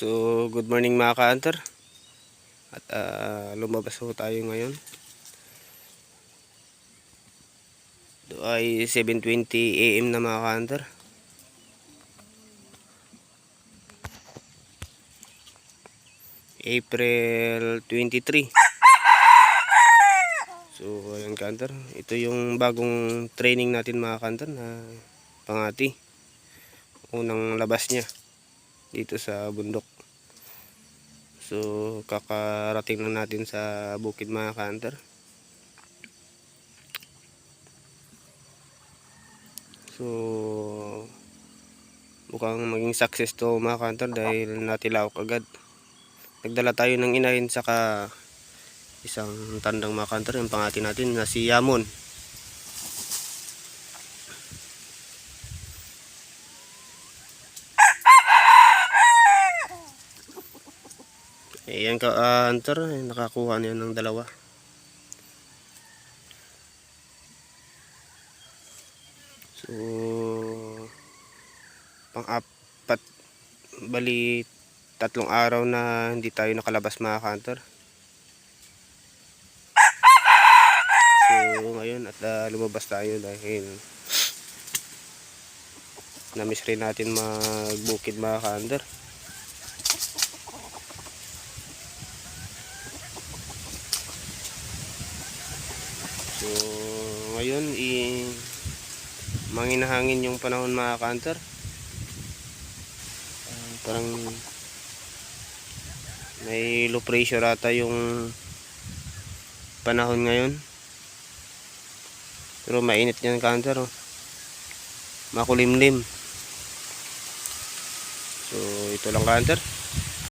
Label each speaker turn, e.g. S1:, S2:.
S1: So, good morning mga ka-hunter. At lumabas po tayo ngayon. Ito ay 7:20 AM na mga ka-hunter. April 23. So, ayan ka-hunter. Ito yung bagong training natin mga ka-hunter na pangati. Unang labas niya dito sa bundok. So, kakarating lang natin sa bukid mga ka-hunter. So, mukhang maging success to mga ka-hunter dahil natilawak agad. Nagdala tayo ng inahin saka isang tandang mga ka-hunter, yung pangati natin na si Yamon. Ayan ka-hunter, nakakuha niya ng dalawa. So, pang-apat, bali 3 araw na hindi tayo nakalabas mga ka-hunter. So, ngayon at lumabas tayo dahil na-miss rin natin magbukid mga ka-hunter. So, ngayon manginahangin yung panahon mga ka-hunter. Parang may low pressure ata yung panahon ngayon. Pero mainit yan ka-hunter, oh. Makulimlim. So, ito lang ka-hunter.